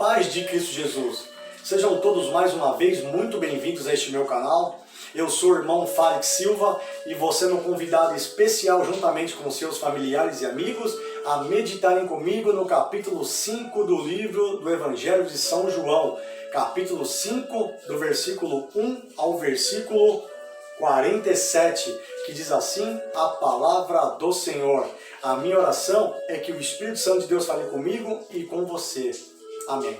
paz de Cristo Jesus. Sejam todos mais uma vez muito bem-vindos a este meu canal. Eu sou o irmão Félix Silva e você é meu convidado especial juntamente com seus familiares e amigos a meditarem comigo no capítulo 5 do livro do Evangelho de São João. Capítulo 5, do versículo 1 ao versículo 47, que diz assim a palavra do Senhor. A minha oração é que o Espírito Santo de Deus fale comigo e com você. Amém.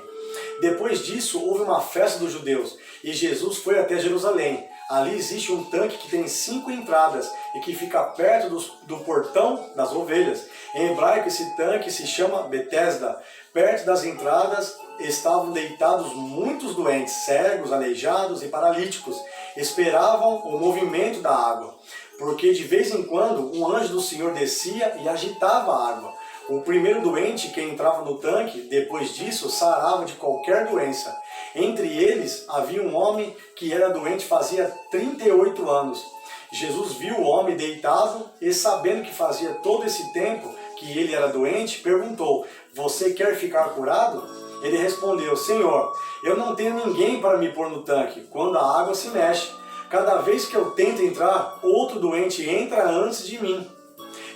Depois disso, houve uma festa dos judeus e Jesus foi até Jerusalém. Ali existe um tanque que tem 5 entradas e que fica perto do portão das ovelhas. Em hebraico, esse tanque se chama Betesda. Perto das entradas estavam deitados muitos doentes, cegos, aleijados e paralíticos. Esperavam o movimento da água, porque de vez em quando um anjo do Senhor descia e agitava a água. O primeiro doente que entrava no tanque, depois disso, sarava de qualquer doença. Entre eles havia um homem que era doente fazia 38 anos. Jesus viu o homem deitado e, sabendo que fazia todo esse tempo que ele era doente, perguntou: "Você quer ficar curado?" Ele respondeu: "Senhor, eu não tenho ninguém para me pôr no tanque quando a água se mexe. Cada vez que eu tento entrar, outro doente entra antes de mim."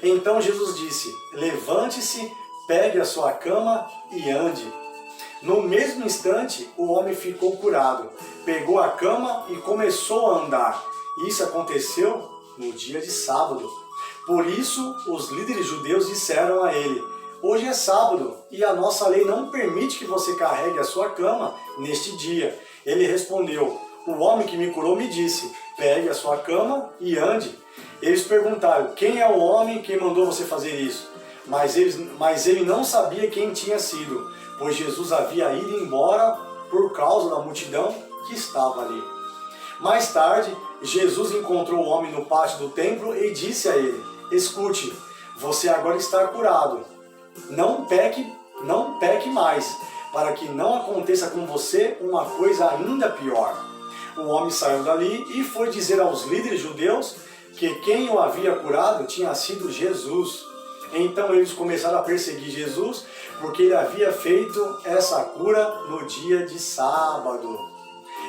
Então Jesus disse: "Levante-se, pegue a sua cama e ande." No mesmo instante, o homem ficou curado, pegou a cama e começou a andar. Isso aconteceu no dia de sábado. Por isso, os líderes judeus disseram a ele: "Hoje é sábado e a nossa lei não permite que você carregue a sua cama neste dia." Ele respondeu: "O homem que me curou me disse: pegue a sua cama e ande." Eles perguntaram: "Quem é o homem que mandou você fazer isso?" Mas ele não sabia quem tinha sido, pois Jesus havia ido embora por causa da multidão que estava ali. Mais tarde, Jesus encontrou o homem no pátio do templo e disse a ele: "Escute, você agora está curado. Não peque mais, para que não aconteça com você uma coisa ainda pior." O homem saiu dali e foi dizer aos líderes judeus que quem o havia curado tinha sido Jesus. Então eles começaram a perseguir Jesus, porque ele havia feito essa cura no dia de sábado.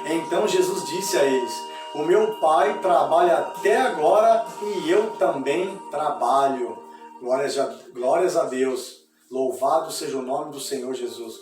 Então Jesus disse a eles: "O meu Pai trabalha até agora e eu também trabalho." Glórias a Deus. Louvado seja o nome do Senhor Jesus.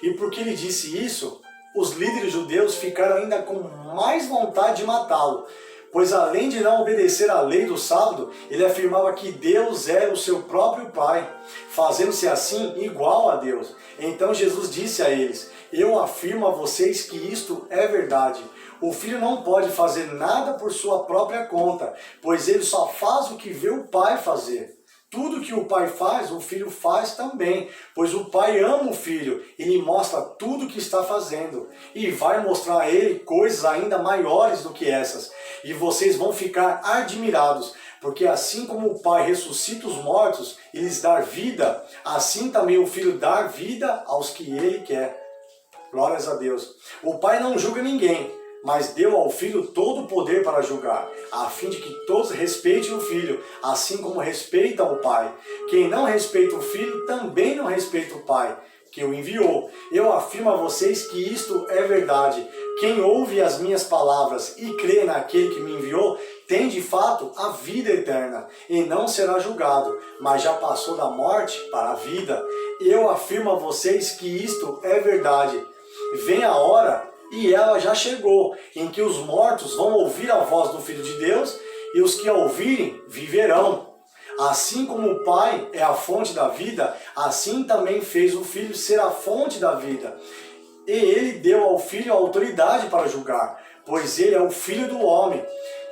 E porque ele disse isso, os líderes judeus ficaram ainda com mais vontade de matá-lo, pois além de não obedecer à lei do sábado, ele afirmava que Deus era o seu próprio Pai, fazendo-se assim igual a Deus. Então Jesus disse a eles: "Eu afirmo a vocês que isto é verdade. O Filho não pode fazer nada por sua própria conta, pois ele só faz o que vê o Pai fazer. Tudo que o Pai faz, o Filho faz também, pois o Pai ama o Filho e lhe mostra tudo o que está fazendo. E vai mostrar a ele coisas ainda maiores do que essas. E vocês vão ficar admirados, porque assim como o Pai ressuscita os mortos e lhes dá vida, assim também o Filho dá vida aos que ele quer." Glórias a Deus. O Pai não julga ninguém, mas deu ao Filho todo o poder para julgar, a fim de que todos respeitem o Filho, assim como respeitam o Pai. Quem não respeita o Filho, também não respeita o Pai, que o enviou. Eu afirmo a vocês que isto é verdade. Quem ouve as minhas palavras e crê naquele que me enviou, tem de fato a vida eterna, e não será julgado, mas já passou da morte para a vida. Eu afirmo a vocês que isto é verdade. Vem a hora, e ela já chegou, em que os mortos vão ouvir a voz do Filho de Deus, e os que a ouvirem viverão. Assim como o Pai é a fonte da vida, assim também fez o Filho ser a fonte da vida. E ele deu ao Filho a autoridade para julgar, pois ele é o Filho do homem.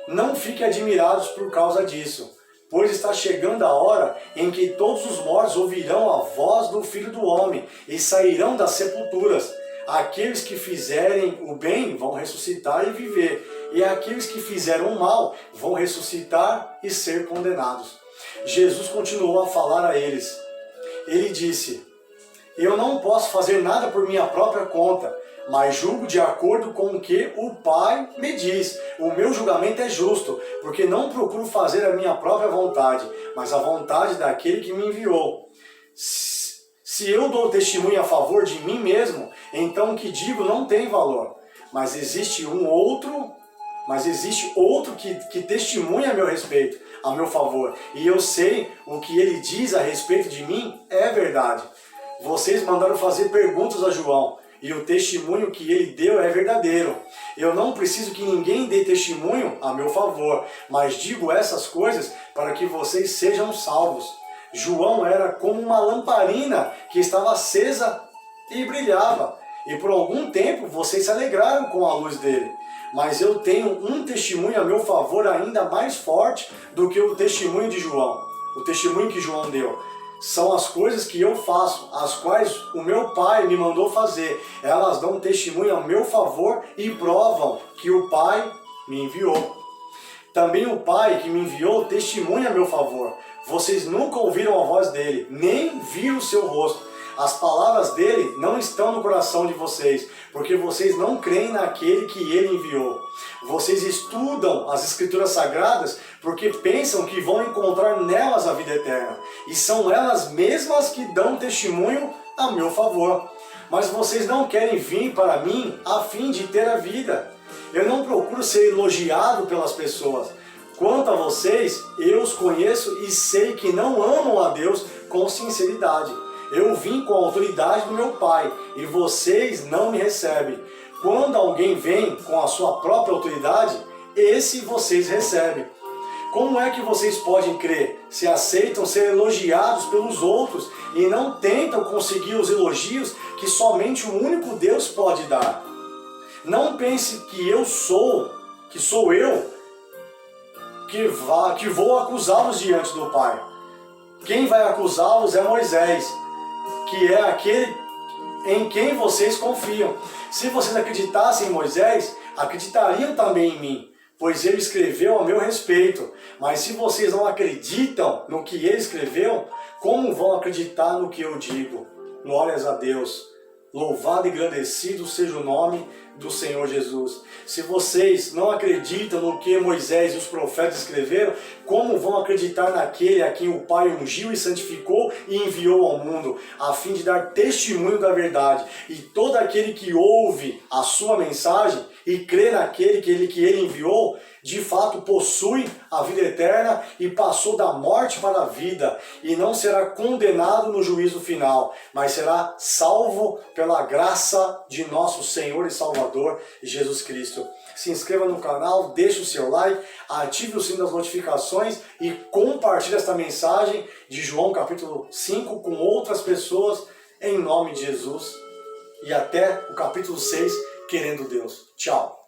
Não fiquem admirados por causa disso, pois está chegando a hora em que todos os mortos ouvirão a voz do Filho do homem e sairão das sepulturas. Aqueles que fizerem o bem vão ressuscitar e viver, e aqueles que fizeram o mal vão ressuscitar e ser condenados. Jesus continuou a falar a eles. Ele disse: "Eu não posso fazer nada por minha própria conta, mas julgo de acordo com o que o Pai me diz. O meu julgamento é justo, porque não procuro fazer a minha própria vontade, mas a vontade daquele que me enviou. Se Se eu dou testemunho a favor de mim mesmo, então o que digo não tem valor. Mas existe outro que testemunha a meu respeito, a meu favor. E eu sei o que ele diz a respeito de mim é verdade. Vocês mandaram fazer perguntas a João, e o testemunho que ele deu é verdadeiro. Eu não preciso que ninguém dê testemunho a meu favor, mas digo essas coisas para que vocês sejam salvos. João era como uma lamparina que estava acesa e brilhava, e por algum tempo vocês se alegraram com a luz dele. Mas eu tenho um testemunho a meu favor ainda mais forte do que o testemunho de João. O testemunho que João deu. São as coisas que eu faço, as quais o meu Pai me mandou fazer. Elas dão testemunho a meu favor e provam que o Pai me enviou. Também o Pai que me enviou testemunha a meu favor. Vocês nunca ouviram a voz dele, nem viram o seu rosto. As palavras dele não estão no coração de vocês, porque vocês não creem naquele que ele enviou. Vocês estudam as Escrituras Sagradas porque pensam que vão encontrar nelas a vida eterna. E são elas mesmas que dão testemunho a meu favor. Mas vocês não querem vir para mim a fim de ter a vida. Eu não procuro ser elogiado pelas pessoas. Quanto a vocês, eu os conheço e sei que não amam a Deus com sinceridade. Eu vim com a autoridade do meu Pai, e vocês não me recebem. Quando alguém vem com a sua própria autoridade, esse vocês recebem. Como é que vocês podem crer se aceitam ser elogiados pelos outros e não tentam conseguir os elogios que somente o único Deus pode dar? Não pense que sou eu que vou acusá-los diante do Pai. Quem vai acusá-los é Moisés, que é aquele em quem vocês confiam. Se vocês acreditassem em Moisés, acreditariam também em mim, pois ele escreveu a meu respeito. Mas se vocês não acreditam no que ele escreveu, como vão acreditar no que eu digo? Glórias a Deus. Louvado e engrandecido seja o nome do Senhor Jesus. Se vocês não acreditam no que Moisés e os profetas escreveram, como vão acreditar naquele a quem o Pai ungiu e santificou e enviou ao mundo, a fim de dar testemunho da verdade? E todo aquele que ouve a sua mensagem e crê naquele que ele enviou, de fato possui a vida eterna e passou da morte para a vida, e não será condenado no juízo final, mas será salvo pela graça de nosso Senhor e Salvador Jesus Cristo. Se inscreva no canal, deixe o seu like, ative o sino das notificações e compartilhe esta mensagem de João capítulo 5 com outras pessoas, em nome de Jesus. E até o capítulo 6, querendo Deus. Tchau!